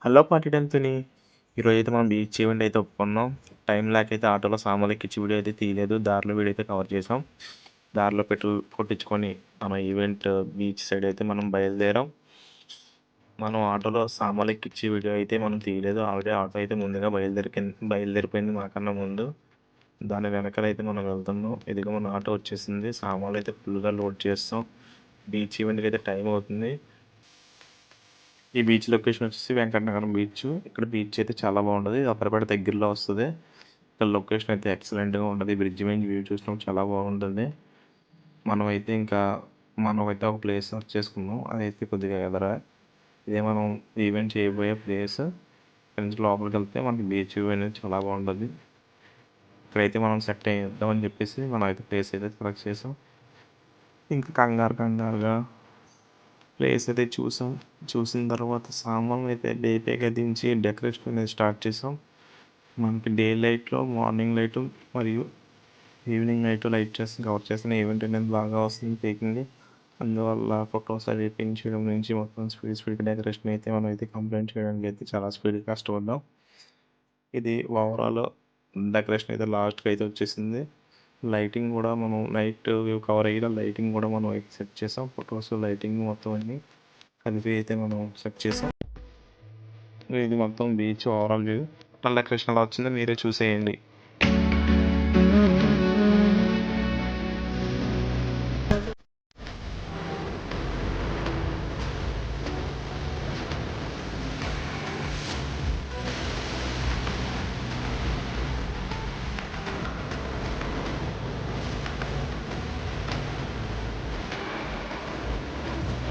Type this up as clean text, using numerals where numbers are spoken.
Hello పార్టిడెంతుని ఈరోజైతే మనం beach event అయితే ఒప్పుకున్నాం. టైం లేకైతే ఆటోలో సామాన్లు ఎక్కించి వీడియో అయితే తీయలేదు. దారిలో వీడియో అయితే కవర్ చేసాం. దారిలో పెట్రోల్ కొట్టించుకొని మన ఈవెంట్ బీచ్ సైడ్ అయితే మనం బయలుదేరాం. మనం ఆటోలో సామాన్లు ఎక్కించి వీడియో అయితే మనం తీయలేదు. ఆల్రెడీ ఆటో అయితే ముందుగా బయలుదేరిపోయింది మాకన్నా ముందు. దాని వెనకాలైతే మనం వెళ్తున్నాం. ఇదిగో మన ఆటో వచ్చేసింది. సామాన్లు అయితే ఫుల్గా లోడ్ చేస్తాం. బీచ్ ఈవెంట్కి అయితే టైం అవుతుంది. ఈ బీచ్ లొకేషన్ వచ్చేసి వెంకటనగరం బీచ్. ఇక్కడ బీచ్ అయితే చాలా బాగుంటుంది. అప్పటిపేట దగ్గరలో వస్తుంది. ఇక్కడ లొకేషన్ అయితే ఎక్సలెంట్గా ఉంటుంది. బ్రిడ్జ్ మీద వ్యూ చూసినప్పుడు చాలా బాగుంటుంది. మనమైతే ఒక ప్లేస్ సెలెక్ట్ చేసుకున్నాం. అదైతే కొద్దిగా ఇదే మనం ఈవెంట్ చేయబోయే ప్లేస్. ఇక్కడ నుంచి లోపలికి వెళ్తే మనకి బీచ్ వ్యూ అనేది చాలా బాగుంటుంది. ఇక్కడైతే మనం సెట్ అయ్యేద్దామని చెప్పేసి మనం అయితే ప్లేస్ అయితే సెలెక్ట్ చేసాం. ఇంకా కంగారుగా ప్లేస్ అయితే చూసాం. చూసిన తర్వాత సామాన్లు అయితే డేపేగా దించి డెకరేషన్ అనేది స్టార్ట్ చేసాం. మనకి డే లైట్లో, మార్నింగ్ లైటు మరియు ఈవినింగ్ లైట్ కవర్ చేసిన ఈవెంట్ అనేది బాగా వస్తుంది పీకింది. అందువల్ల ఫొటోస్ అవి పిన్ చేయడం నుంచి మొత్తం స్పీడ్ డెకరేషన్ అయితే మనం అయితే కంప్లైంట్ చేయడానికి అయితే చాలా స్పీడ్గా కష్టపడ్డాం. ఇది ఓవరాల్ డెకరేషన్ అయితే లాస్ట్కి అయితే వచ్చేసింది. లైటింగ్ కూడా మనం నైట్ వ్యూ కవర్ అయ్యేలా లైటింగ్ కూడా మనం అయితే సెట్ చేసాం. ఫొటోస్ లైటింగ్ మొత్తం అన్నీ కలిపి అయితే మనం సెట్ చేసాం. ఇది మొత్తం బీచ్ ఓవరాల్ వ్యూ. డెకరేషన్ ఎలా వచ్చిందో మీరే చూసేయండి.